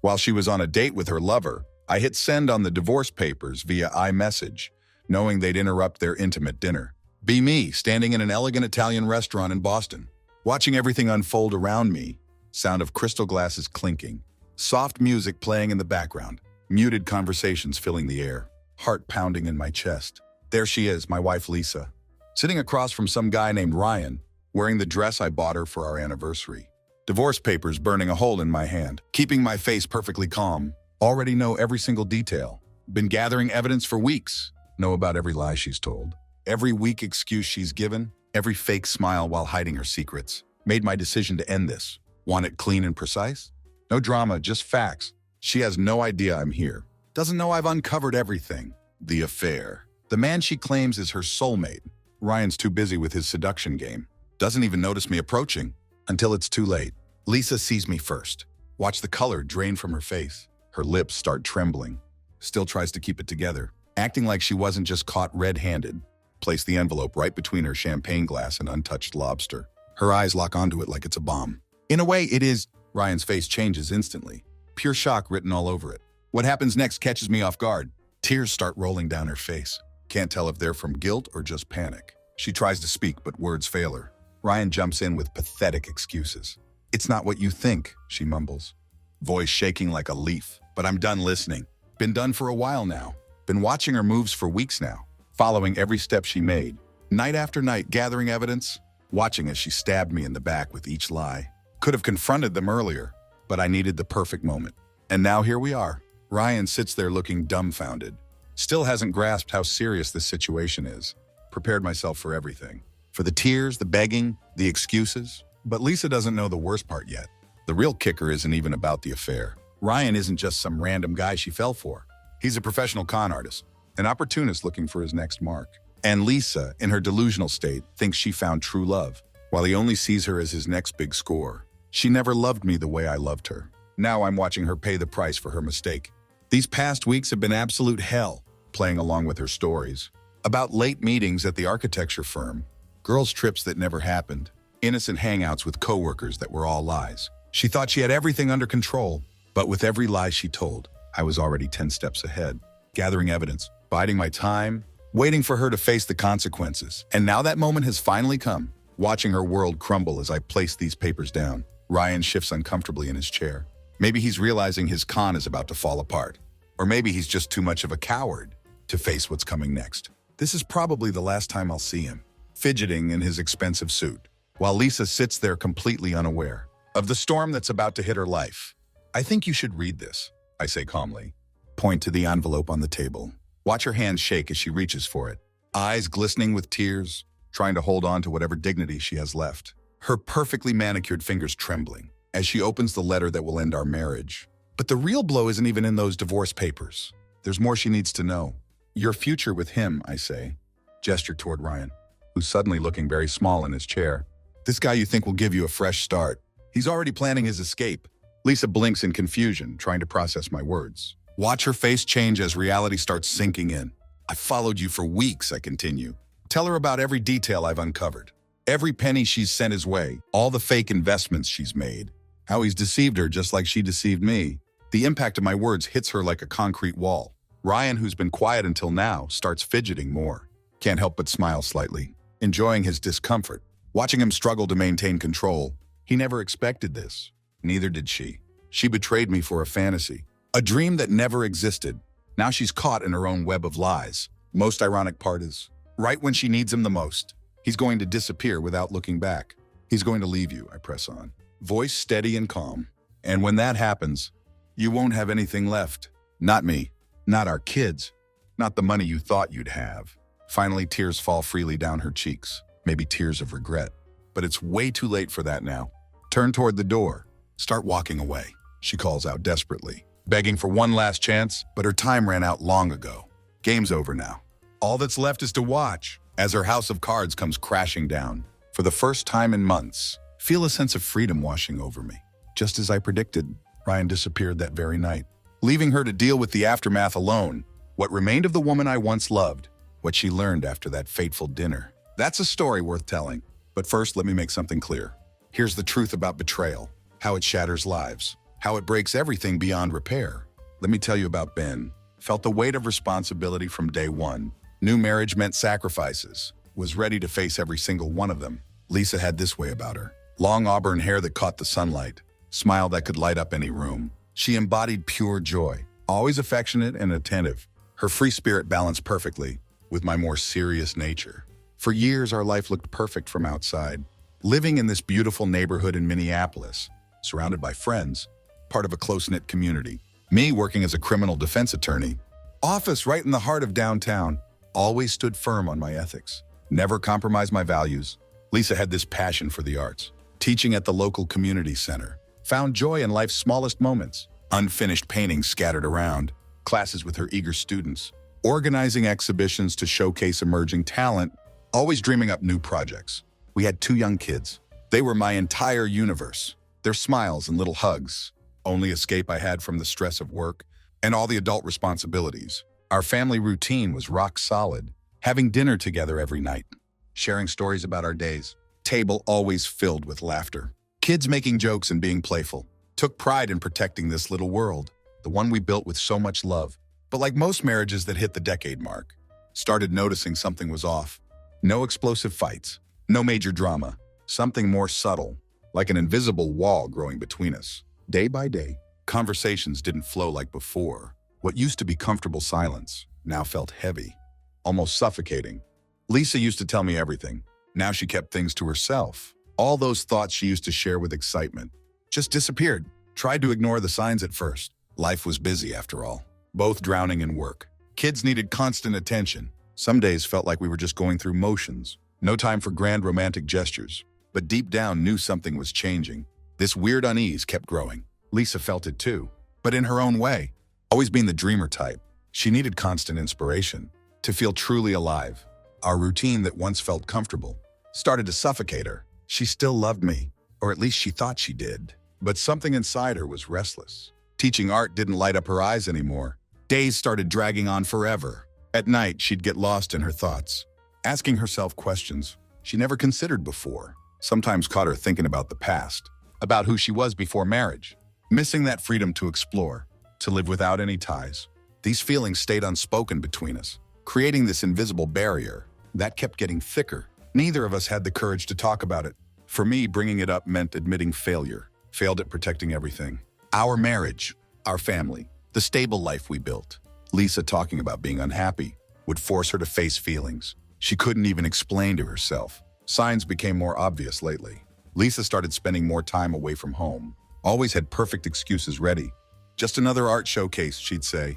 While she was on a date with her lover, I hit send on the divorce papers via iMessage, knowing they'd interrupt their intimate dinner. Be me, standing in an elegant Italian restaurant in Boston, watching everything unfold around me, sound of crystal glasses clinking, soft music playing in the background, muted conversations filling the air, heart pounding in my chest. There she is, my wife Lisa, sitting across from some guy named Ryan, wearing the dress I bought her for our anniversary. Divorce papers burning a hole in my hand, keeping my face perfectly calm. Already know every single detail. Been gathering evidence for weeks. Know about every lie she's told, every weak excuse she's given, every fake smile while hiding her secrets. Made my decision to end this. Want it clean and precise? No drama, just facts. She has no idea I'm here. Doesn't know I've uncovered everything. The affair. The man she claims is her soulmate. Ryan's too busy with his seduction game. Doesn't even notice me approaching. Until it's too late. Lisa sees me first. Watch the color drain from her face. Her lips start trembling. Still tries to keep it together, acting like she wasn't just caught red-handed. Place the envelope right between her champagne glass and untouched lobster. Her eyes lock onto it like it's a bomb. In a way, it is. Ryan's face changes instantly. Pure shock written all over it. What happens next catches me off guard. Tears start rolling down her face. Can't tell if they're from guilt or just panic. She tries to speak, but words fail her. Ryan jumps in with pathetic excuses. It's not what you think, she mumbles. Voice shaking like a leaf. But I'm done listening. Been done for a while now. Been watching her moves for weeks now. Following every step she made. Night after night, gathering evidence. Watching as she stabbed me in the back with each lie. Could have confronted them earlier, but I needed the perfect moment. And now here we are. Ryan sits there looking dumbfounded. Still hasn't grasped how serious this situation is. Prepared myself for everything. For the tears, the begging, the excuses. But Lisa doesn't know the worst part yet. The real kicker isn't even about the affair. Ryan isn't just some random guy she fell for. He's a professional con artist, an opportunist looking for his next mark. And Lisa, in her delusional state, thinks she found true love, while he only sees her as his next big score. She never loved me the way I loved her. Now I'm watching her pay the price for her mistake. These past weeks have been absolute hell, playing along with her stories. About late meetings at the architecture firm, girls' trips that never happened, innocent hangouts with coworkers that were all lies. She thought she had everything under control, but with every lie she told, I was already 10 steps ahead, gathering evidence, biding my time, waiting for her to face the consequences. And now that moment has finally come, watching her world crumble as I place these papers down. Ryan shifts uncomfortably in his chair. Maybe he's realizing his con is about to fall apart. Or maybe he's just too much of a coward to face what's coming next. This is probably the last time I'll see him, fidgeting in his expensive suit, while Lisa sits there completely unaware of the storm that's about to hit her life. I think you should read this, I say calmly. Point to the envelope on the table. Watch her hand shake as she reaches for it, eyes glistening with tears, trying to hold on to whatever dignity she has left. Her perfectly manicured fingers trembling as she opens the letter that will end our marriage. But the real blow isn't even in those divorce papers. There's more she needs to know. Your future with him, I say, gesture toward Ryan, who's suddenly looking very small in his chair. This guy you think will give you a fresh start. He's already planning his escape. Lisa blinks in confusion, trying to process my words. Watch her face change as reality starts sinking in. I followed you for weeks, I continue. Tell her about every detail I've uncovered. Every penny she's sent his way, all the fake investments she's made. How he's deceived her just like she deceived me. The impact of my words hits her like a concrete wall. Ryan, who's been quiet until now, starts fidgeting more. Can't help but smile slightly, enjoying his discomfort. Watching him struggle to maintain control. He never expected this. Neither did she. She betrayed me for a fantasy, a dream that never existed. Now she's caught in her own web of lies. Most ironic part is, right when she needs him the most, he's going to disappear without looking back. He's going to leave you, I press on. Voice steady and calm. And when that happens, you won't have anything left. Not me. Not our kids. Not the money you thought you'd have. Finally, tears fall freely down her cheeks. Maybe tears of regret. But it's way too late for that now. Turn toward the door. Start walking away, she calls out desperately, begging for one last chance, but her time ran out long ago. Game's over now. All that's left is to watch as her house of cards comes crashing down. For the first time in months, feel a sense of freedom washing over me. Just as I predicted, Ryan disappeared that very night, leaving her to deal with the aftermath alone. What remained of the woman I once loved, what she learned after that fateful dinner. That's a story worth telling. But first, let me make something clear. Here's the truth about betrayal, how it shatters lives, how it breaks everything beyond repair. Let me tell you about Ben. Felt the weight of responsibility from day one. New marriage meant sacrifices. Was ready to face every single one of them. Lisa had this way about her. Long auburn hair that caught the sunlight. Smile that could light up any room. She embodied pure joy. Always affectionate and attentive. Her free spirit balanced perfectly with my more serious nature. For years, our life looked perfect from outside. Living in this beautiful neighborhood in Minneapolis, surrounded by friends, part of a close-knit community. Me working as a criminal defense attorney. Office right in the heart of downtown. Always stood firm on my ethics. Never compromised my values. Lisa had this passion for the arts. Teaching at the local community center. Found joy in life's smallest moments. Unfinished paintings scattered around. Classes with her eager students. Organizing exhibitions to showcase emerging talent. Always dreaming up new projects. We had 2 young kids. They were my entire universe. Their smiles and little hugs. Only escape I had from the stress of work and all the adult responsibilities. Our family routine was rock solid. Having dinner together every night. Sharing stories about our days. Table always filled with laughter. Kids making jokes and being playful. Took pride in protecting this little world. The one we built with so much love. But like most marriages that hit the decade mark, started noticing something was off. No explosive fights. No major drama. Something more subtle, like an invisible wall growing between us. Day by day, conversations didn't flow like before. What used to be comfortable silence now felt heavy, almost suffocating. Lisa used to tell me everything. Now she kept things to herself. All those thoughts she used to share with excitement just disappeared. Tried to ignore the signs at first. Life was busy after all, both drowning in work. Kids needed constant attention. Some days felt like we were just going through motions. No time for grand romantic gestures. But deep down knew something was changing. This weird unease kept growing. Lisa felt it too, but in her own way. Always being the dreamer type, she needed constant inspiration to feel truly alive. Our routine that once felt comfortable started to suffocate her. She still loved me, or at least she thought she did. But something inside her was restless. Teaching art didn't light up her eyes anymore. Days started dragging on forever. At night, she'd get lost in her thoughts, asking herself questions she never considered before. Sometimes caught her thinking about the past, about who she was before marriage, missing that freedom to explore, to live without any ties. These feelings stayed unspoken between us, creating this invisible barrier that kept getting thicker. Neither of us had the courage to talk about it. For me, bringing it up meant admitting failure. Failed at protecting everything. Our marriage, our family, the stable life we built. Lisa talking about being unhappy would force her to face feelings she couldn't even explain to herself. Signs became more obvious lately. Lisa started spending more time away from home. Always had perfect excuses ready. Just another art showcase, she'd say.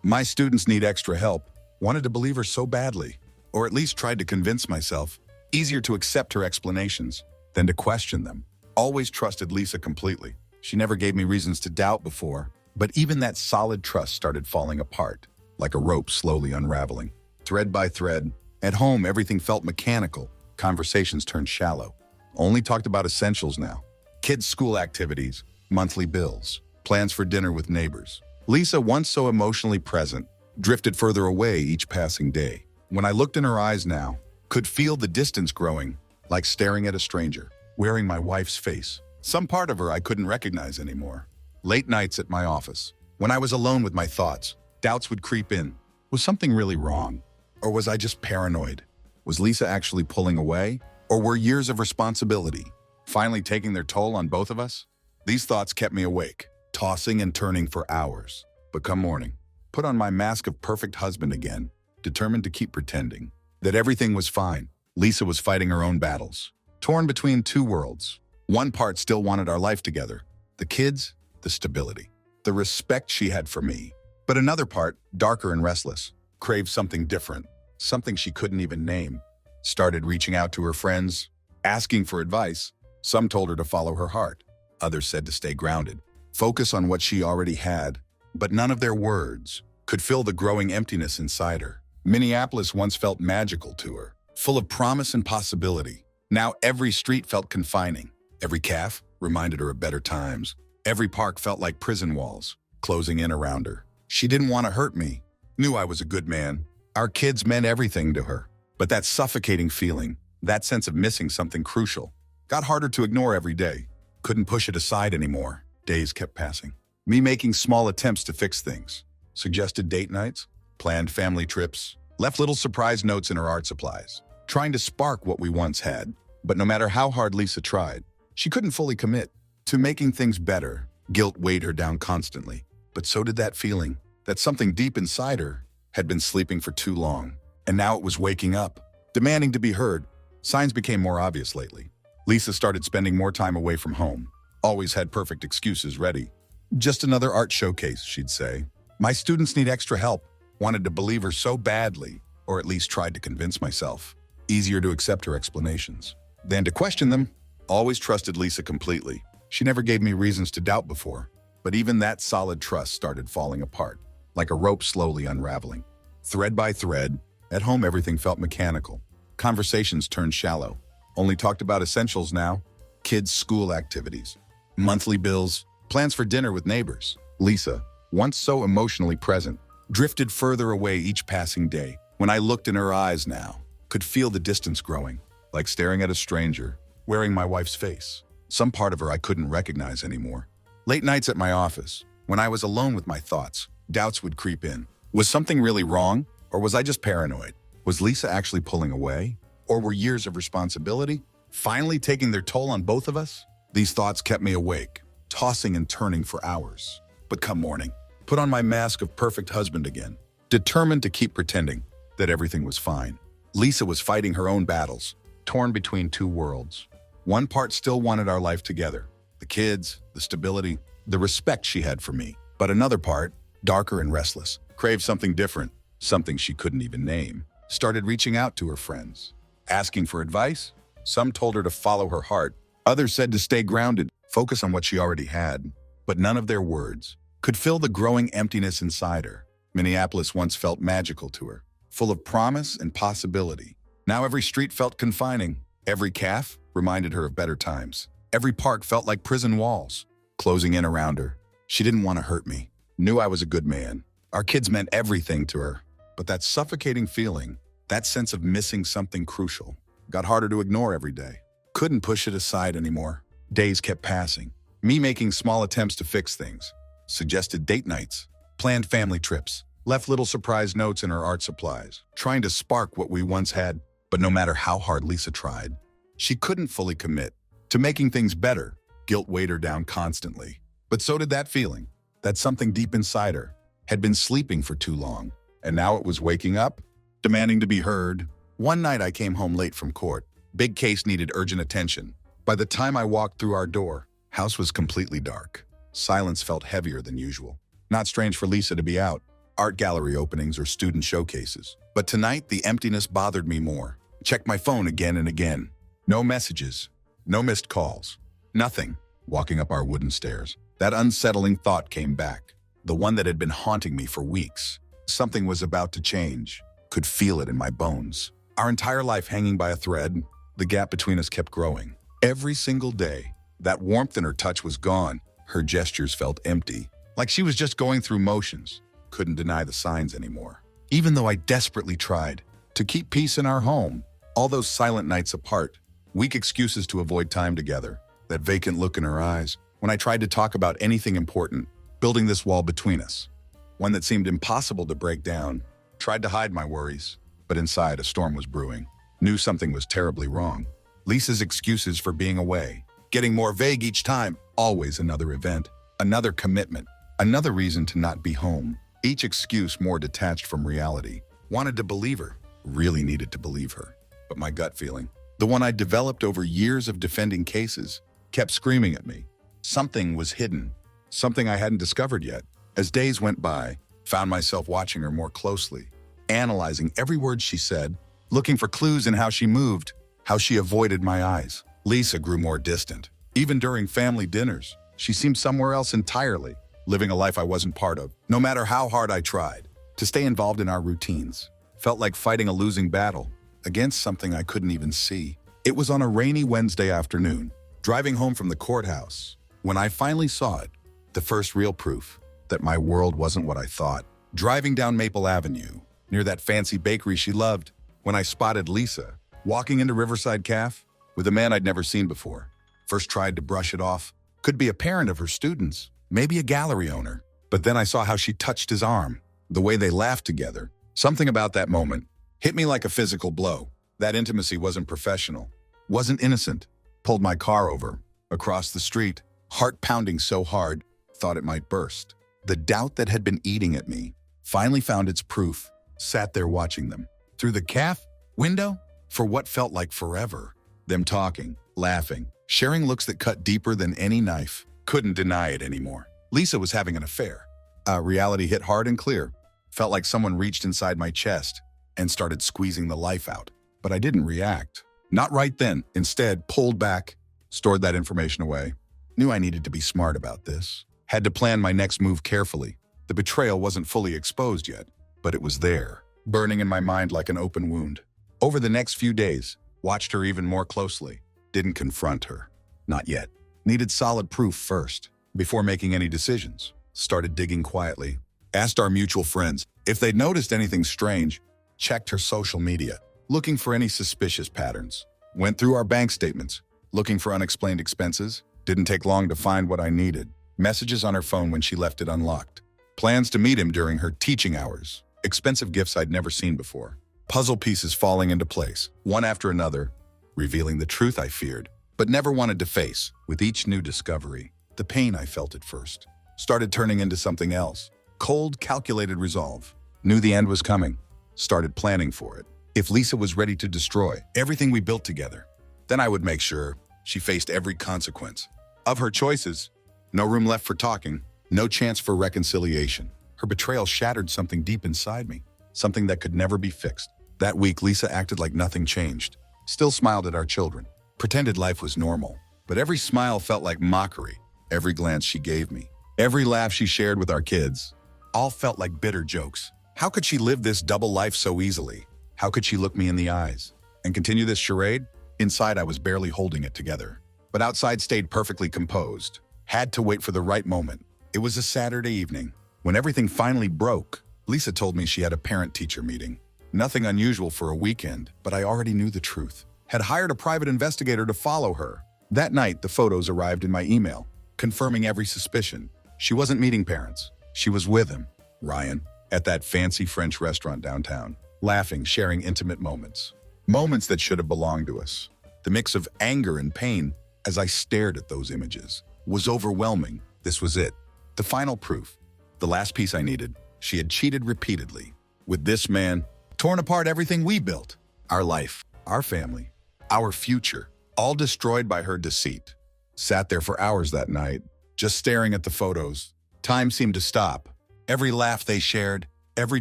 My students need extra help. Wanted to believe her so badly, or at least tried to convince myself. Easier to accept her explanations than to question them. Always trusted Lisa completely. She never gave me reasons to doubt before, but even that solid trust started falling apart, like a rope slowly unraveling. Thread by thread, at home everything felt mechanical. Conversations turned shallow. Only talked about essentials now. Kids' school activities, monthly bills, plans for dinner with neighbors. Lisa, once so emotionally present, drifted further away each passing day. When I looked in her eyes now, could feel the distance growing, like staring at a stranger, wearing my wife's face. Some part of her I couldn't recognize anymore. Late nights at my office, when I was alone with my thoughts, doubts would creep in. Was something really wrong? Or was I just paranoid? Was Lisa actually pulling away? Or were years of responsibility finally taking their toll on both of us? These thoughts kept me awake, tossing and turning for hours. But come morning, put on my mask of perfect husband again, determined to keep pretending that everything was fine. Lisa was fighting her own battles, torn between 2 worlds. One part still wanted our life together, the kids, the stability, the respect she had for me. But another part, darker and restless, craved something different, something she couldn't even name. Started reaching out to her friends, asking for advice. Some told her to follow her heart. Others said to stay grounded, focus on what she already had. But none of their words could fill the growing emptiness inside her. Minneapolis once felt magical to her, full of promise and possibility. Now every street felt confining. Every cafe reminded her of better times. Every park felt like prison walls, closing in around her. She didn't want to hurt me, knew I was a good man. Our kids meant everything to her. But that suffocating feeling, that sense of missing something crucial, got harder to ignore every day. Couldn't push it aside anymore. Days kept passing. Me making small attempts to fix things. Suggested date nights, planned family trips, left little surprise notes in her art supplies, trying to spark what we once had. But no matter how hard Lisa tried, she couldn't fully commit to making things better. Guilt weighed her down constantly, but so did that feeling that something deep inside her had been sleeping for too long, and now it was waking up, demanding to be heard. Signs became more obvious lately. Lisa started spending more time away from home, always had perfect excuses ready. Just another art showcase, she'd say. My students need extra help. Wanted to believe her so badly, or at least tried to convince myself. Easier to accept her explanations than to question them. Always trusted Lisa completely. She never gave me reasons to doubt before, but even that solid trust started falling apart, like a rope slowly unraveling. Thread by thread, at home everything felt mechanical. Conversations turned shallow. Only talked about essentials now. Kids' school activities, monthly bills, plans for dinner with neighbors. Lisa, once so emotionally present, drifted further away each passing day. When I looked in her eyes now, could feel the distance growing, like staring at a stranger, wearing my wife's face. Some part of her I couldn't recognize anymore. Late nights at my office, when I was alone with my thoughts, doubts would creep in. Was something really wrong, or was I just paranoid? Was Lisa actually pulling away? Or were years of responsibility finally taking their toll on both of us? These thoughts kept me awake, tossing and turning for hours. But come morning, put on my mask of perfect husband again, determined to keep pretending that everything was fine. Lisa was fighting her own battles, torn between two worlds. One part still wanted our life together, the kids, the stability, the respect she had for me. But another part, darker and restless, craved something different, something she couldn't even name. Started reaching out to her friends, asking for advice. Some told her to follow her heart. Others said to stay grounded, focus on what she already had. But none of their words could fill the growing emptiness inside her. Minneapolis once felt magical to her, full of promise and possibility. Now every street felt confining. Every cafe reminded her of better times. Every park felt like prison walls, closing in around her. She didn't want to hurt me, knew I was a good man. Our kids meant everything to her. But that suffocating feeling, that sense of missing something crucial, got harder to ignore every day. Couldn't push it aside anymore. Days kept passing, me making small attempts to fix things. Suggested date nights, planned family trips, left little surprise notes in her art supplies, trying to spark what we once had. But no matter how hard Lisa tried, she couldn't fully commit to making things better. Guilt weighed her down constantly. But so did that feeling, that something deep inside her had been sleeping for too long, and now it was waking up, demanding to be heard. One night I came home late from court. Big case needed urgent attention. By the time I walked through our door, house was completely dark. Silence felt heavier than usual. Not strange for Lisa to be out, art gallery openings or student showcases. But tonight, the emptiness bothered me more. Checked my phone again and again. No messages, no missed calls, nothing. Walking up our wooden stairs, that unsettling thought came back, the one that had been haunting me for weeks. Something was about to change. Could feel it in my bones. Our entire life hanging by a thread, the gap between us kept growing. Every single day, that warmth in her touch was gone. Her gestures felt empty, like she was just going through motions. Couldn't deny the signs anymore. Even though I desperately tried to keep peace in our home, all those silent nights apart, weak excuses to avoid time together, that vacant look in her eyes, when I tried to talk about anything important, building this wall between us, one that seemed impossible to break down. Tried to hide my worries, but inside a storm was brewing. Knew something was terribly wrong. Lisa's excuses for being away, getting more vague each time. Always another event, another commitment, another reason to not be home. Each excuse more detached from reality. Wanted to believe her, really needed to believe her. But my gut feeling, the one I developed over years of defending cases, kept screaming at me. Something was hidden, something I hadn't discovered yet. As days went by, found myself watching her more closely, analyzing every word she said, looking for clues in how she moved, how she avoided my eyes. Lisa grew more distant. Even during family dinners, she seemed somewhere else entirely, living a life I wasn't part of. No matter how hard I tried to stay involved in our routines, felt like fighting a losing battle against something I couldn't even see. It was on a rainy Wednesday afternoon, driving home from the courthouse, when I finally saw it, the first real proof that my world wasn't what I thought. Driving down Maple Avenue, near that fancy bakery she loved, when I spotted Lisa walking into Riverside Cafe with a man I'd never seen before. First tried to brush it off, Could be a parent of her students, maybe a gallery owner. But then I saw how she touched his arm, the way they laughed together. Something about that moment hit me like a physical blow. That intimacy wasn't professional, wasn't innocent. Pulled my car over, across the street, heart pounding so hard, thought it might burst. The doubt that had been eating at me finally found its proof, sat there watching them. Through the caf window, for what felt like forever. Them talking, laughing, sharing looks that cut deeper than any knife. Couldn't deny it anymore. Lisa was having an affair. Reality hit hard and clear. Felt like someone reached inside my chest and started squeezing the life out. But I didn't react. Not right then. Instead, pulled back, stored that information away. Knew I needed to be smart about this. Had to plan my next move carefully. The betrayal wasn't fully exposed yet, but it was there, burning in my mind like an open wound. Over the next few days, watched her even more closely. Didn't confront her. Not yet. Needed solid proof first, before making any decisions. Started digging quietly. Asked our mutual friends if they'd noticed anything strange. Checked her social media, looking for any suspicious patterns. Went through our bank statements, looking for unexplained expenses. Didn't take long to find what I needed. Messages on her phone when she left it unlocked. Plans to meet him during her teaching hours. Expensive gifts I'd never seen before. Puzzle pieces falling into place, one after another, revealing the truth I feared, but never wanted to face. With each new discovery, the pain I felt at first started turning into something else. Cold, calculated resolve. Knew the end was coming. Started planning for it. If Lisa was ready to destroy everything we built together, then I would make sure she faced every consequence of her choices. No room left for talking, no chance for reconciliation. Her betrayal shattered something deep inside me, something that could never be fixed. That week, Lisa acted like nothing changed, still smiled at our children, pretended life was normal. But every smile felt like mockery. Every glance she gave me, every laugh she shared with our kids, all felt like bitter jokes. How could she live this double life so easily? How could she look me in the eyes and continue this charade? Inside, I was barely holding it together, but outside stayed perfectly composed. Had to wait for the right moment. It was a Saturday evening. When everything finally broke, Lisa told me she had a parent-teacher meeting. Nothing unusual for a weekend, but I already knew the truth. Had hired a private investigator to follow her. That night, the photos arrived in my email, confirming every suspicion. She wasn't meeting parents. She was with him, Ryan, at that fancy French restaurant downtown, laughing, sharing intimate moments. Moments that should have belonged to us. The mix of anger and pain as I stared at those images was overwhelming. This was it. The final proof. The last piece I needed. She had cheated repeatedly. With this man, torn apart everything we built. Our life, our family, our future, all destroyed by her deceit. Sat there for hours that night, just staring at the photos. Time seemed to stop. Every laugh they shared, every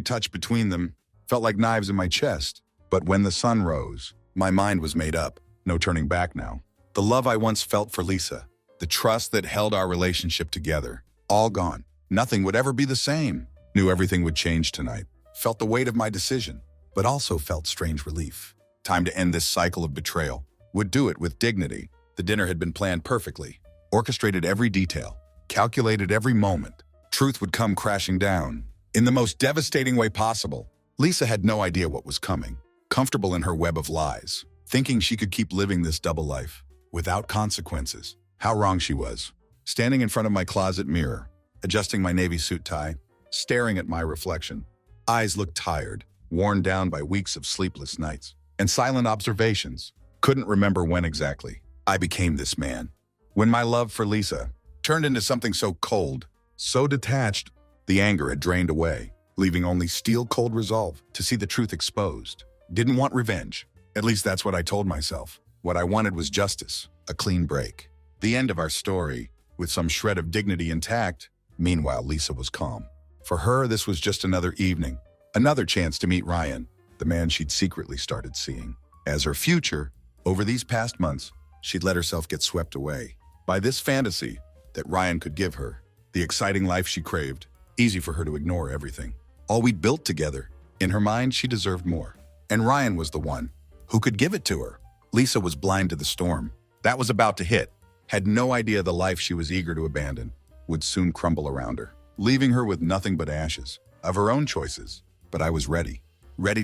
touch between them, felt like knives in my chest. But when the sun rose, my mind was made up. No turning back now. The love I once felt for Lisa, the trust that held our relationship together, all gone. Nothing would ever be the same. Knew everything would change tonight. Felt the weight of my decision, but also felt strange relief. Time to end this cycle of betrayal. Would do it with dignity. The dinner had been planned perfectly. Orchestrated every detail. Calculated every moment. Truth would come crashing down. In the most devastating way possible. Lisa had no idea what was coming. Comfortable in her web of lies. Thinking she could keep living this double life. Without consequences. How wrong she was. Standing in front of my closet mirror. Adjusting my navy suit tie. Staring at my reflection. Eyes looked tired. Worn down by weeks of sleepless nights. And silent observations. Couldn't remember when exactly I became this man. When my love for Lisa turned into something so cold, so detached, the anger had drained away, leaving only steel-cold resolve to see the truth exposed. Didn't want revenge. At least that's what I told myself. What I wanted was justice, a clean break. The end of our story, with some shred of dignity intact. Meanwhile, Lisa was calm. For her, this was just another evening, another chance to meet Ryan, the man she'd secretly started seeing as her future. Over these past months, she'd let herself get swept away by this fantasy that Ryan could give her, the exciting life she craved. Easy for her to ignore everything. All we'd built together. In her mind, she deserved more. And Ryan was the one who could give it to her. Lisa was blind to the storm that was about to hit, had no idea the life she was eager to abandon would soon crumble around her, leaving her with nothing but ashes of her own choices. But I was ready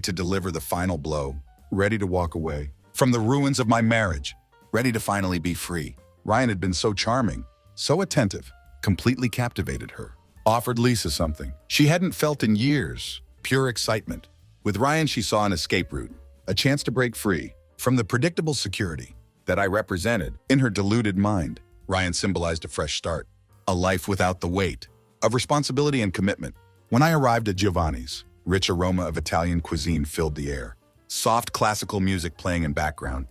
to deliver the final blow, ready to walk away from the ruins of my marriage, ready to finally be free. Ryan had been so charming, so attentive, completely captivated her. Offered Lisa something she hadn't felt in years, pure excitement. With Ryan, she saw an escape route, a chance to break free from the predictable security that I represented. In her deluded mind, Ryan symbolized a fresh start, a life without the weight of responsibility and commitment. When I arrived at Giovanni's, rich aroma of Italian cuisine filled the air. Soft classical music playing in background,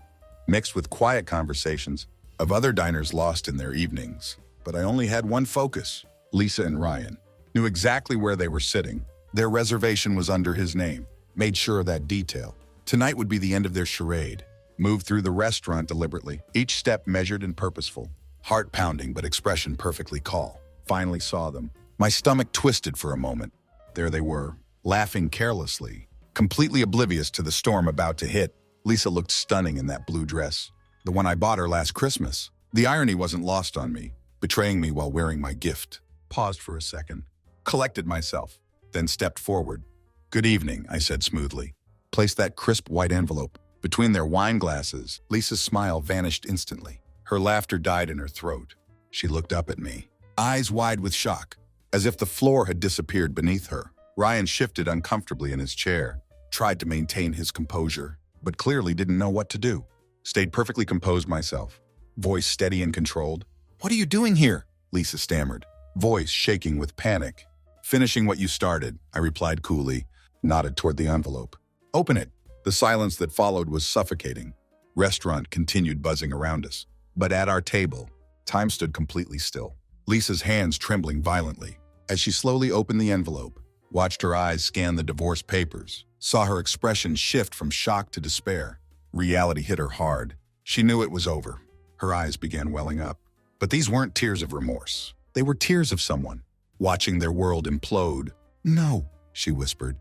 mixed with quiet conversations of other diners lost in their evenings. But I only had one focus. Lisa and Ryan knew exactly where they were sitting. Their reservation was under his name. Made sure of that detail. Tonight would be the end of their charade. Moved through the restaurant deliberately, each step measured and purposeful. Heart pounding, but expression perfectly calm. Finally saw them. My stomach twisted for a moment. There they were, laughing carelessly, completely oblivious to the storm about to hit. Lisa looked stunning in that blue dress, the one I bought her last Christmas. The irony wasn't lost on me, betraying me while wearing my gift. Paused for a second, collected myself, then stepped forward. "Good evening," I said smoothly. Placed that crisp white envelope between their wine glasses. Lisa's smile vanished instantly. Her laughter died in her throat. She looked up at me, eyes wide with shock, as if the floor had disappeared beneath her. Ryan shifted uncomfortably in his chair, tried to maintain his composure, but clearly didn't know what to do. Stayed perfectly composed myself, voice steady and controlled. "What are you doing here?" Lisa stammered, voice shaking with panic. "Finishing what you started," I replied coolly, nodded toward the envelope. "Open it." The silence that followed was suffocating. Restaurant continued buzzing around us, but at our table, time stood completely still. Lisa's hands trembling violently. As she slowly opened the envelope, watched her eyes scan the divorce papers, saw her expression shift from shock to despair. Reality hit her hard. She knew it was over. Her eyes began welling up. But these weren't tears of remorse. They were tears of someone watching their world implode. "No," she whispered,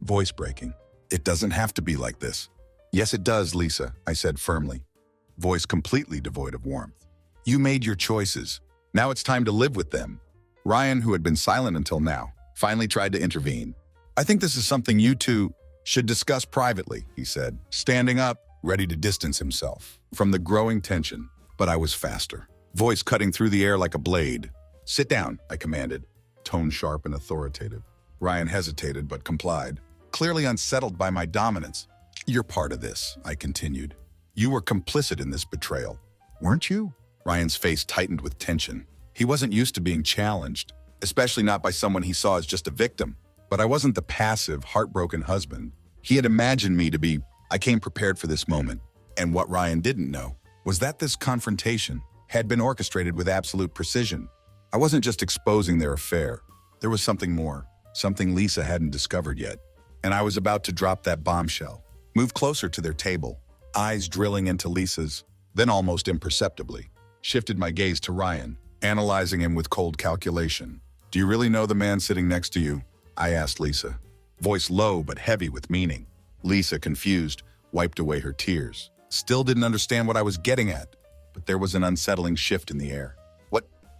voice breaking. "It doesn't have to be like this." "Yes, it does, Lisa," I said firmly, voice completely devoid of warmth. "You made your choices. Now it's time to live with them." Ryan, who had been silent until now, finally tried to intervene. "I think this is something you two should discuss privately," he said, standing up, ready to distance himself from the growing tension. But I was faster, voice cutting through the air like a blade. "Sit down," I commanded, tone sharp and authoritative. Ryan hesitated but complied, clearly unsettled by my dominance. "You're part of this," I continued. "You were complicit in this betrayal, weren't you?" Ryan's face tightened with tension. He wasn't used to being challenged, especially not by someone he saw as just a victim. But I wasn't the passive, heartbroken husband he had imagined me to be. I came prepared for this moment, and what Ryan didn't know was that this confrontation had been orchestrated with absolute precision. I wasn't just exposing their affair. There was something more, something Lisa hadn't discovered yet. And I was about to drop that bombshell, move closer to their table, eyes drilling into Lisa's, then almost imperceptibly, shifted my gaze to Ryan, analyzing him with cold calculation. "Do you really know the man sitting next to you?" I asked Lisa, voice low but heavy with meaning. Lisa, confused, wiped away her tears. Still didn't understand what I was getting at, but there was an unsettling shift in the air.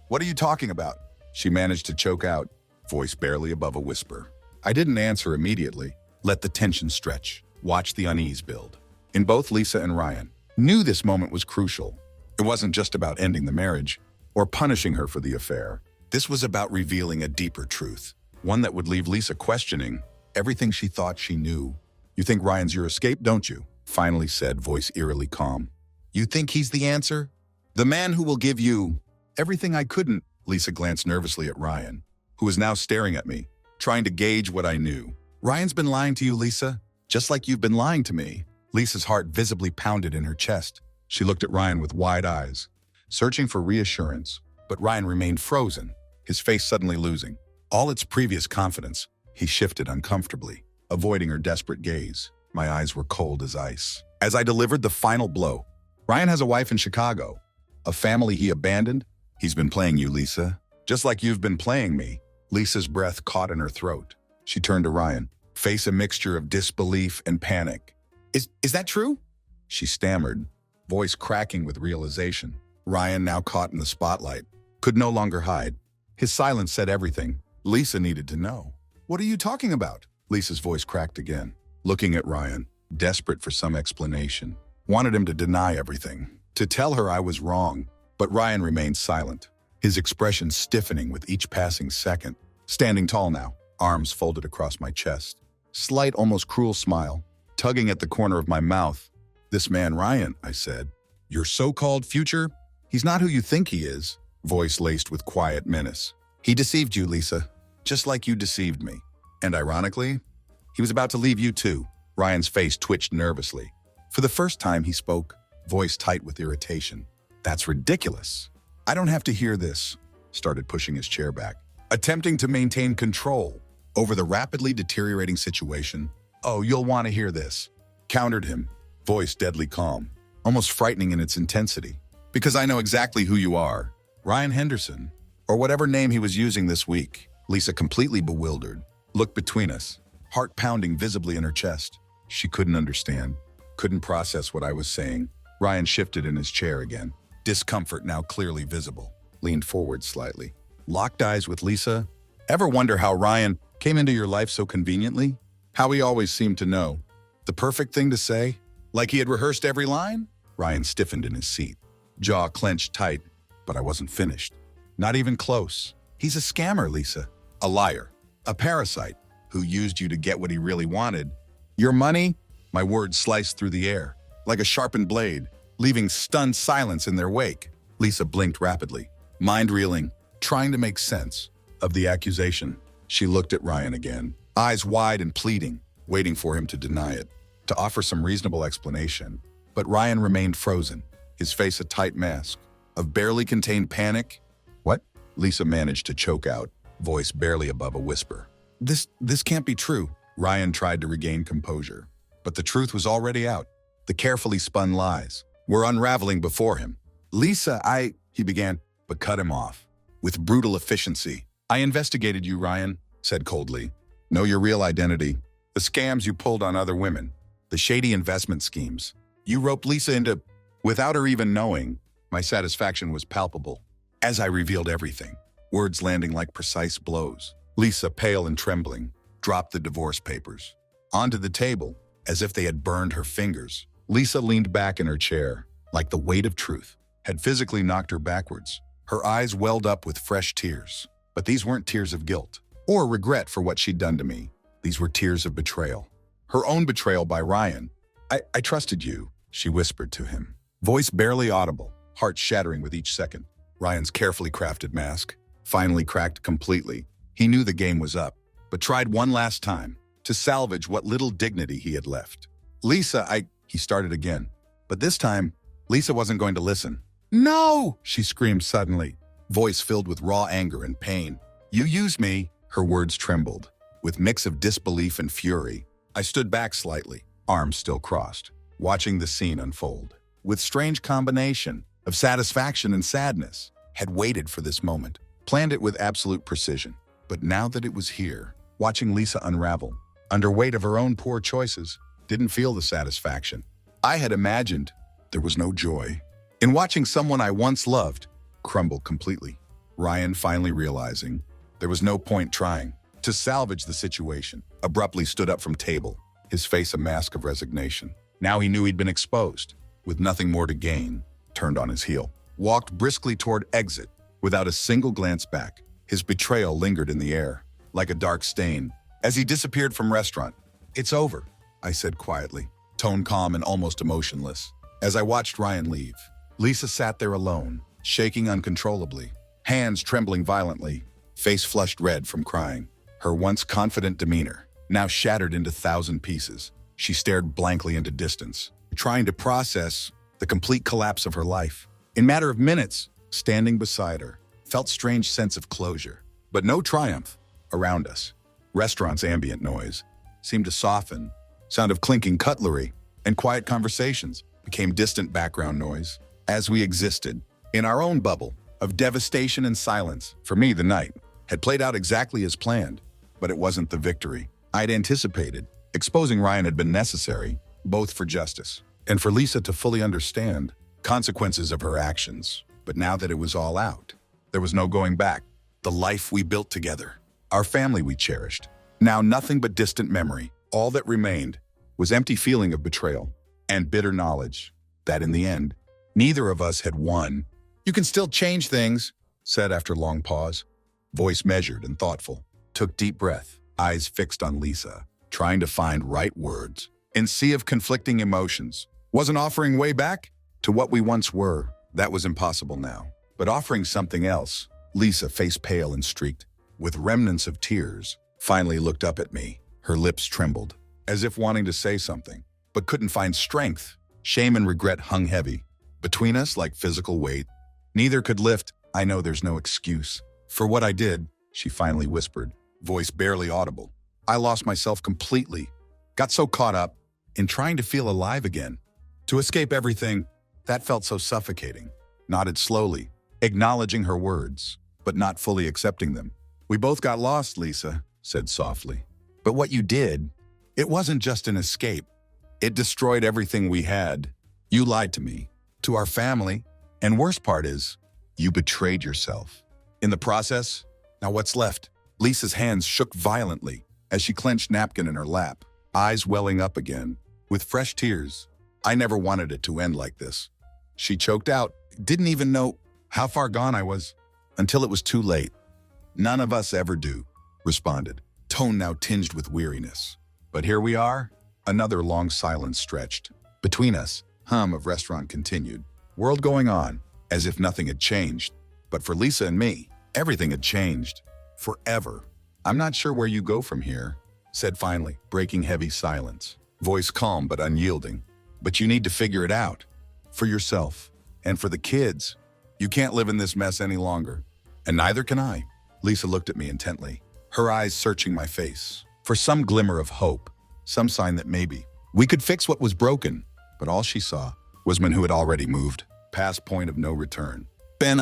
What are you talking about?" she managed to choke out, voice barely above a whisper. I didn't answer immediately, let the tension stretch, watch the unease build. In both Lisa and Ryan knew this moment was crucial. It wasn't just about ending the marriage or punishing her for the affair. This was about revealing a deeper truth, one that would leave Lisa questioning everything she thought she knew. "You think Ryan's your escape, don't you?" finally said, voice eerily calm. "You think he's the answer? The man who will give you everything I couldn't?" Lisa glanced nervously at Ryan, who was now staring at me, trying to gauge what I knew. "Ryan's been lying to you, Lisa, just like you've been lying to me." Lisa's heart visibly pounded in her chest. She looked at Ryan with wide eyes, searching for reassurance, but Ryan remained frozen, his face suddenly losing all its previous confidence. He shifted uncomfortably, avoiding her desperate gaze. My eyes were cold as ice. As I delivered the final blow, "Ryan has a wife in Chicago, a family he abandoned. He's been playing you, Lisa, just like you've been playing me." Lisa's breath caught in her throat. She turned to Ryan, face a mixture of disbelief and panic. Is that true?" she stammered, voice cracking with realization. Ryan, now caught in the spotlight, could no longer hide. His silence said everything Lisa needed to know. "What are you talking about?" Lisa's voice cracked again, looking at Ryan, desperate for some explanation. Wanted him to deny everything, to tell her I was wrong, but Ryan remained silent. his expression stiffening with each passing second. Standing tall now, arms folded across my chest. Slight, almost cruel smile, tugging at the corner of my mouth. "This man, Ryan," I said. "Your so-called future? He's not who you think he is," voice laced with quiet menace. "He deceived you, Lisa, just like you deceived me. And ironically, he was about to leave you too." Ryan's face twitched nervously. For the first time he spoke, voice tight with irritation. "That's ridiculous. I don't have to hear this," started pushing his chair back, attempting to maintain control over the rapidly deteriorating situation. "Oh, you'll want to hear this," countered him, voice deadly calm, almost frightening in its intensity. "Because I know exactly who you are, Ryan Henderson, or whatever name he was using this week." Lisa, completely bewildered, looked between us, heart pounding visibly in her chest. She couldn't understand, couldn't process what I was saying. Ryan shifted in his chair again, discomfort now clearly visible, leaned forward slightly. Locked eyes with Lisa. "Ever wonder how Ryan came into your life so conveniently? How he always seemed to know the perfect thing to say? Like he had rehearsed every line?" Ryan stiffened in his seat, jaw clenched tight, but I wasn't finished. "Not even close. He's a scammer, Lisa. A liar. A parasite who used you to get what he really wanted. Your money?" My words sliced through the air, like a sharpened blade, leaving stunned silence in their wake. Lisa blinked rapidly, mind reeling, trying to make sense of the accusation. She looked at Ryan again, eyes wide and pleading, waiting for him to deny it, to offer some reasonable explanation. But Ryan remained frozen, his face a tight mask of barely contained panic. "What?" Lisa managed to choke out, voice barely above a whisper. This can't be true." Ryan tried to regain composure, but the truth was already out. The carefully spun lies were unraveling before him. "Lisa, he began, but cut him off with brutal efficiency. "I investigated you, Ryan," said coldly. "Know your real identity, the scams you pulled on other women, the shady investment schemes. You roped Lisa into," without her even knowing. My satisfaction was palpable as I revealed everything, words landing like precise blows. Lisa, pale and trembling, dropped the divorce papers onto the table as if they had burned her fingers. Lisa leaned back in her chair, like the weight of truth had physically knocked her backwards. Her eyes welled up with fresh tears. But these weren't tears of guilt or regret for what she'd done to me. These were tears of betrayal. Her own betrayal by Ryan. I trusted you," she whispered to him, voice barely audible, heart shattering with each second. Ryan's carefully crafted mask finally cracked completely. He knew the game was up, but tried one last time to salvage what little dignity he had left. "Lisa, he started again. But this time, Lisa wasn't going to listen. "No!" she screamed suddenly, voice filled with raw anger and pain. "You used me." Her words trembled, with mix of disbelief and fury. I stood back slightly, arms still crossed, watching the scene unfold. With strange combination of satisfaction and sadness, had waited for this moment, planned it with absolute precision. But now that it was here, watching Lisa unravel, under weight of her own poor choices, didn't feel the satisfaction. I had imagined there was no joy in watching someone I once loved crumble completely. Ryan, finally realizing there was no point trying to salvage the situation, abruptly stood up from table, his face a mask of resignation. Now he knew he'd been exposed, with nothing more to gain, turned on his heel, walked briskly toward exit without a single glance back. His betrayal lingered in the air, like a dark stain, as he disappeared from restaurant. "It's over," I said quietly, tone calm and almost emotionless. As I watched Ryan leave, Lisa sat there alone, shaking uncontrollably, hands trembling violently, face flushed red from crying. Her once confident demeanor, now shattered into 1,000 pieces. She stared blankly into distance, trying to process the complete collapse of her life. In a matter of minutes, standing beside her, felt strange sense of closure, but no triumph. Around us, restaurant's ambient noise seemed to soften. Sound of clinking cutlery and quiet conversations became distant background noise as we existed in our own bubble of devastation and silence. For me, the night had played out exactly as planned, but it wasn't the victory I'd anticipated. Exposing Ryan had been necessary, both for justice and for Lisa to fully understand consequences of her actions. But now that it was all out, there was no going back. The life we built together, our family we cherished, now nothing but distant memory. All that remained was empty feeling of betrayal and bitter knowledge that in the end, neither of us had won. "You can still change things," said after long pause. Voice measured and thoughtful. Took deep breath, eyes fixed on Lisa, trying to find right words. In sea of conflicting emotions. Wasn't offering way back to what we once were. That was impossible now. But offering something else. Lisa, face pale and streaked, with remnants of tears, finally looked up at me. Her lips trembled, as if wanting to say something, but couldn't find strength. Shame and regret hung heavy between us like physical weight. Neither could lift. I know there's no excuse for what I did, she finally whispered, voice barely audible. I lost myself completely. Got so caught up in trying to feel alive again. To escape everything, that felt so suffocating. Nodded slowly, acknowledging her words, but not fully accepting them. We both got lost, Lisa, said softly. But what you did, it wasn't just an escape. It destroyed everything we had. You lied to me, to our family, and worst part is, you betrayed yourself. In the process, now what's left? Lisa's hands shook violently as she clenched napkin in her lap, eyes welling up again, with fresh tears. I never wanted it to end like this. She choked out, didn't even know how far gone I was, until it was too late. None of us ever do, responded, tone now tinged with weariness. But here we are, another long silence stretched. Between us, hum of restaurant continued. World going on, as if nothing had changed. But for Lisa and me, everything had changed. Forever. I'm not sure where you go from here, said finally, breaking heavy silence. Voice calm but unyielding. But you need to figure it out. For yourself. And for the kids. You can't live in this mess any longer. And neither can I. Lisa looked at me intently, her eyes searching my face. For some glimmer of hope. Some sign that maybe we could fix what was broken. But all she saw was men who had already moved. Past point of no return. Ben,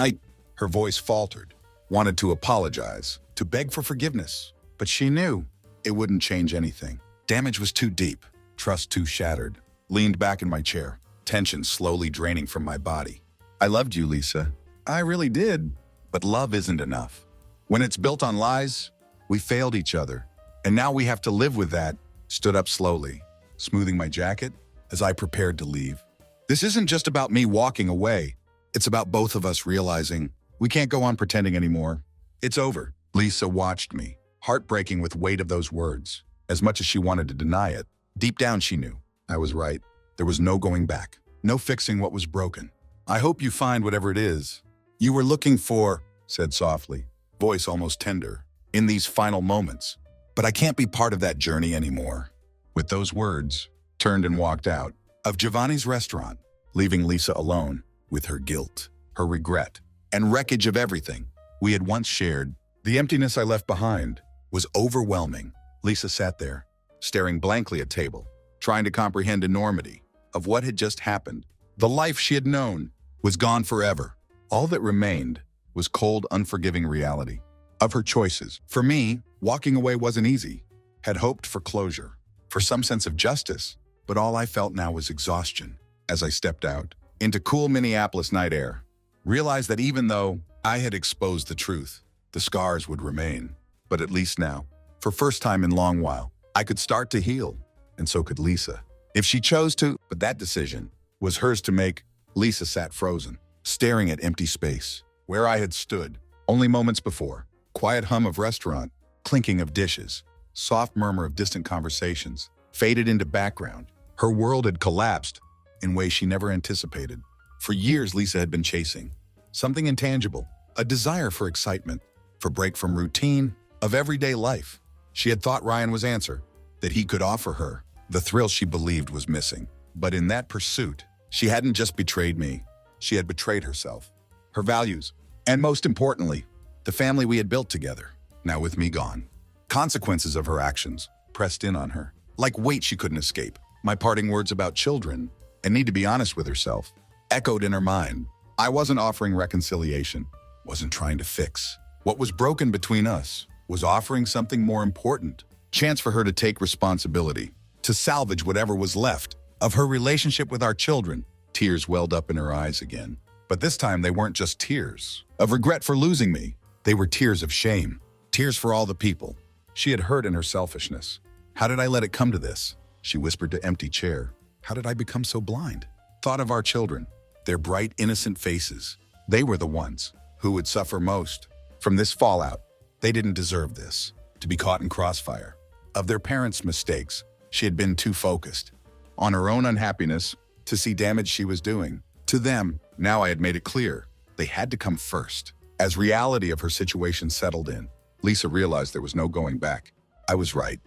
her voice faltered. Wanted to apologize. To beg for forgiveness. But she knew it wouldn't change anything. Damage was too deep. Trust too shattered. Leaned back in my chair. Tension slowly draining from my body. I loved you, Lisa. I really did. But love isn't enough. When it's built on lies, we failed each other. And now we have to live with that. Stood up slowly, smoothing my jacket as I prepared to leave. This isn't just about me walking away. It's about both of us realizing we can't go on pretending anymore. It's over. Lisa watched me, heartbreaking with weight of those words. As much as she wanted to deny it, deep down she knew I was right. There was no going back, no fixing what was broken. I hope you find whatever it is you were looking for, said softly, voice almost tender, in these final moments. But I can't be part of that journey anymore. With those words, turned and walked out of Giovanni's restaurant, leaving Lisa alone with her guilt, her regret, and wreckage of everything we had once shared. The emptiness I left behind was overwhelming. Lisa sat there, staring blankly at table, trying to comprehend enormity of what had just happened. The life she had known was gone forever. All that remained was cold, unforgiving reality of her choices. For me, walking away wasn't easy. Had hoped for closure, for some sense of justice, but all I felt now was exhaustion. As I stepped out into cool Minneapolis night air, realized that even though I had exposed the truth, the scars would remain. But at least now, for first time in long while, I could start to heal, and so could Lisa, if she chose to. But that decision was hers to make. Lisa sat frozen, staring at empty space, where I had stood only moments before. Quiet hum of restaurant, clinking of dishes, soft murmur of distant conversations, faded into background. Her world had collapsed in ways she never anticipated. For years, Lisa had been chasing something intangible, a desire for excitement, for break from routine of everyday life. She had thought Ryan was answer, that he could offer her the thrill she believed was missing. But in that pursuit, she hadn't just betrayed me, she had betrayed herself, her values, and most importantly, the family we had built together, now with me gone. Consequences of her actions pressed in on her, like weight she couldn't escape. My parting words about children, and need to be honest with herself, echoed in her mind. I wasn't offering reconciliation, wasn't trying to fix. What was broken between us was offering something more important, chance for her to take responsibility, to salvage whatever was left of her relationship with our children. Tears welled up in her eyes again. But this time they weren't just tears of regret for losing me. They were tears of shame, tears for all the people she had hurt in her selfishness. How did I let it come to this? She whispered to empty chair. How did I become so blind? Thought of our children, their bright, innocent faces. They were the ones Who would suffer most from this fallout? They didn't deserve this, to be caught in crossfire of their parents' mistakes. She had been too focused on her own unhappiness to see damage she was doing. To them, now I had made it clear, they had to come first. As reality of her situation settled in, Lisa realized there was no going back. I was right.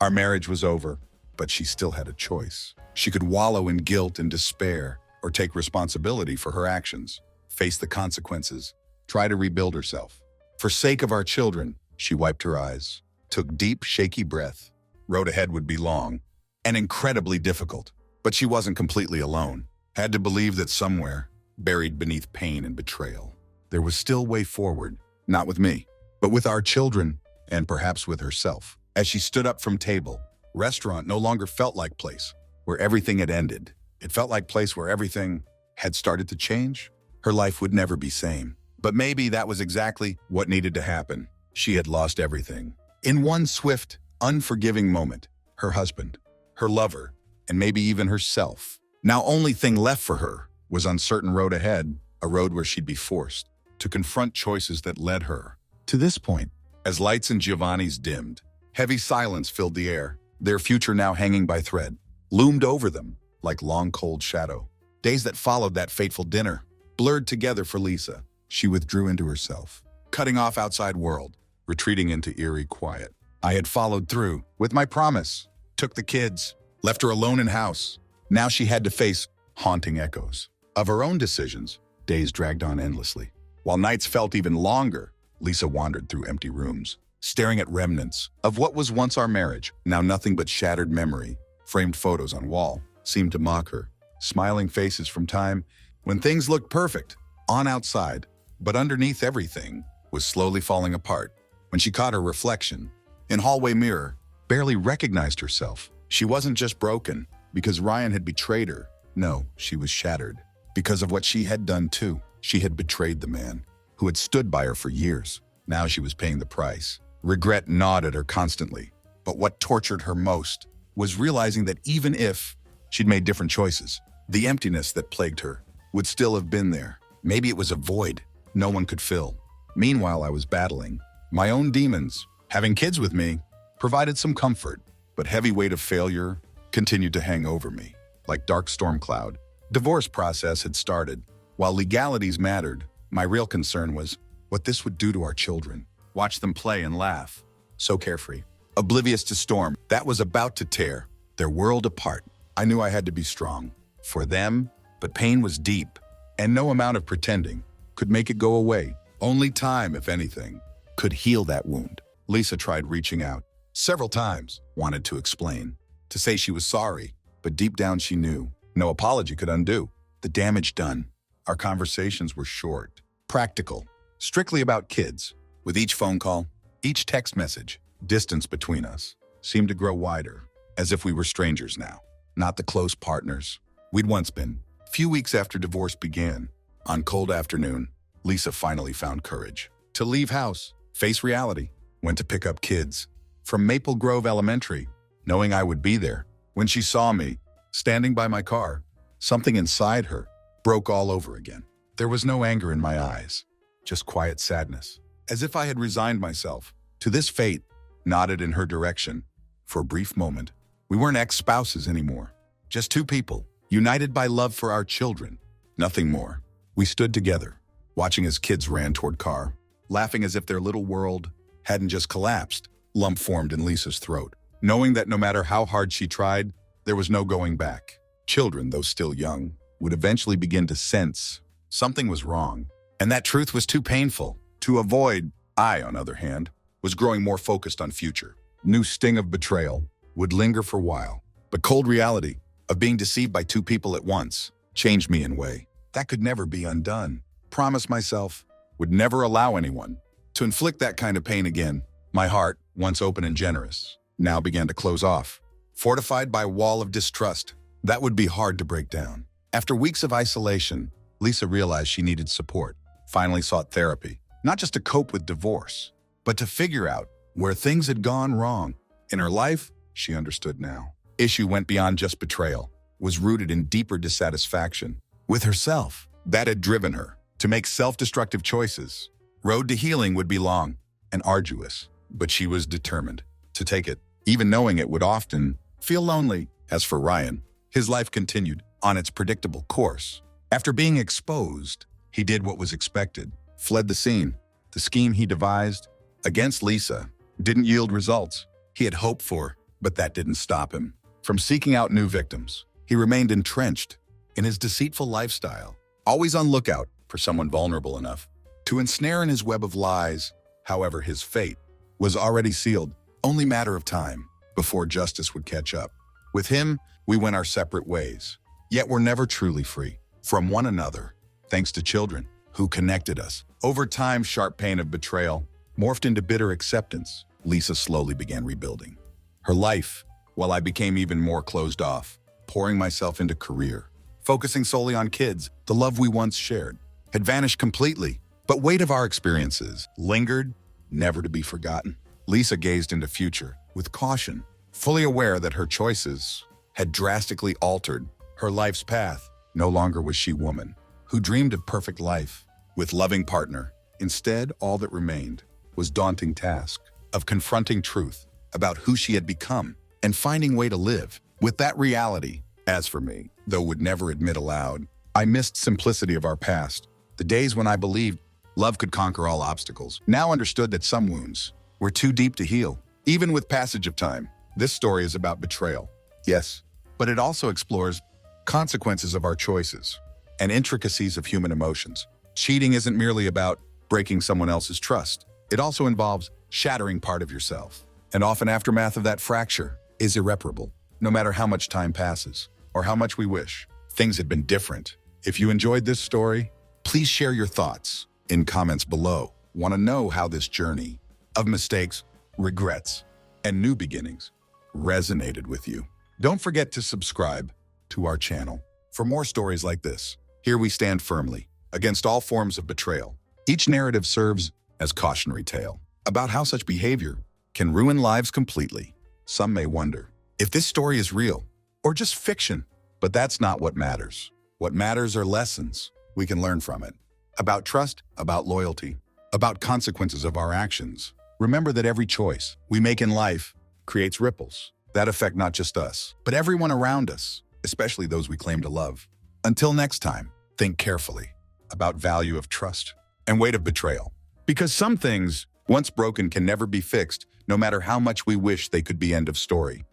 Our marriage was over, but she still had a choice. She could wallow in guilt and despair, or take responsibility for her actions, face the consequences, try to rebuild herself. For sake of our children, she wiped her eyes, took deep, shaky breath. Road ahead would be long and incredibly difficult, but she wasn't completely alone. Had to believe that somewhere, buried beneath pain and betrayal, there was still way forward, not with me, but with our children, and perhaps with herself. As she stood up from table, restaurant no longer felt like place where everything had ended. It felt like place where everything had started to change. Her life would never be same. But maybe that was exactly what needed to happen. She had lost everything. In one swift, unforgiving moment, her husband, her lover, and maybe even herself. Now only thing left for her was uncertain road ahead, a road where she'd be forced to confront choices that led her to this point. As lights in Giovanni's dimmed, heavy silence filled the air. Their future, now hanging by thread, loomed over them like long cold shadow. Days that followed that fateful dinner blurred together for Lisa. She withdrew into herself, cutting off outside world, retreating into eerie quiet. I had followed through with my promise, took the kids, left her alone in house. Now she had to face haunting echoes of her own decisions. Days dragged on endlessly. While nights felt even longer, Lisa wandered through empty rooms, staring at remnants of what was once our marriage. Now nothing but shattered memory. Framed photos on wall seemed to mock her. Smiling faces from time when things looked perfect on outside, but underneath everything was slowly falling apart. When she caught her reflection in hallway mirror, barely recognized herself. She wasn't just broken because Ryan had betrayed her. No, she was shattered because of what she had done too. She had betrayed the man who had stood by her for years. Now she was paying the price. Regret gnawed at her constantly. But what tortured her most was realizing that even if she'd made different choices, the emptiness that plagued her would still have been there. Maybe it was a void no one could fill. Meanwhile, I was battling my own demons. Having kids with me provided some comfort, but heavy weight of failure continued to hang over me like dark storm cloud. Divorce process had started. While legalities mattered, my real concern was what this would do to our children. Watch them play and laugh, so carefree, oblivious to storm that was about to tear their world apart. I knew I had to be strong for them, but pain was deep, and no amount of pretending could make it go away. Only time, if anything, could heal that wound. Lisa tried reaching out several times, wanted to explain, to say she was sorry, but deep down she knew no apology could undo the damage done. Our conversations were short, practical, strictly about kids. With each phone call, each text message, distance between us seemed to grow wider, as if we were strangers now, not the close partners we'd once been. Few weeks after divorce began, on cold afternoon, Lisa finally found courage to leave house, face reality, went to pick up kids from Maple Grove Elementary, knowing I would be there. When she saw me standing by my car, something inside her broke all over again. There was no anger in my eyes, just quiet sadness, as if I had resigned myself to this fate. Nodded in her direction. For a brief moment, we weren't ex-spouses anymore, just two people, united by love for our children, nothing more. We stood together, watching as kids ran toward car, laughing as if their little world hadn't just collapsed. Lump formed in Lisa's throat, knowing that no matter how hard she tried, there was no going back. Children, though still young, would eventually begin to sense something was wrong, and that truth was too painful to avoid. I, on the other hand, was growing more focused on future. New sting of betrayal would linger for a while, but cold reality of being deceived by two people at once changed me in a way that could never be undone. Promised myself would never allow anyone to inflict that kind of pain again. My heart, once open and generous, now began to close off, fortified by a wall of distrust that would be hard to break down. After weeks of isolation, Lisa realized she needed support, finally sought therapy, not just to cope with divorce, but to figure out where things had gone wrong. In her life, she understood now. Issue went beyond just betrayal, was rooted in deeper dissatisfaction with herself that had driven her to to make self-destructive choices. Road to healing would be long and arduous, but she was determined to take it, even knowing it would often feel lonely. As for Ryan, his life continued on its predictable course. After being exposed, he did what was expected, fled the scene. The scheme he devised against Lisa didn't yield results he had hoped for, but that didn't stop him from seeking out new victims. He remained entrenched in his deceitful lifestyle, always on lookout for someone vulnerable enough to ensnare in his web of lies. However, his fate was already sealed, only matter of time before justice would catch up. With him, we went our separate ways, yet we're never truly free from one another, thanks to children who connected us. Over time, sharp pain of betrayal morphed into bitter acceptance. Lisa slowly began rebuilding her life, while I became even more closed off, pouring myself into career, focusing solely on kids. The love we once shared had vanished completely, but weight of our experiences lingered, never to be forgotten. Lisa gazed into future with caution, fully aware that her choices had drastically altered her life's path. No longer was she woman who dreamed of perfect life with loving partner. Instead, all that remained was daunting task of confronting truth about who she had become and finding way to live with that reality. As for me, though would never admit aloud, I missed simplicity of our past, the days when I believed love could conquer all obstacles. Now understood that some wounds were too deep to heal, even with passage of time. This story is about betrayal, yes, but it also explores consequences of our choices and intricacies of human emotions. Cheating isn't merely about breaking someone else's trust. It also involves shattering part of yourself. And often aftermath of that fracture is irreparable, no matter how much time passes or how much we wish things had been different. If you enjoyed this story, please share your thoughts in comments below. Want to know how this journey of mistakes, regrets, and new beginnings resonated with you? Don't forget to subscribe to our channel for more stories like this. Here we stand firmly against all forms of betrayal. Each narrative serves as cautionary tale about how such behavior can ruin lives completely. Some may wonder if this story is real or just fiction, but that's not what matters. What matters are lessons we can learn from it, about trust, about loyalty, about consequences of our actions. Remember that every choice we make in life creates ripples that affect not just us, but everyone around us, especially those we claim to love. Until next time, think carefully about value of trust and weight of betrayal, because some things once broken can never be fixed, no matter how much we wish they could be. End of story.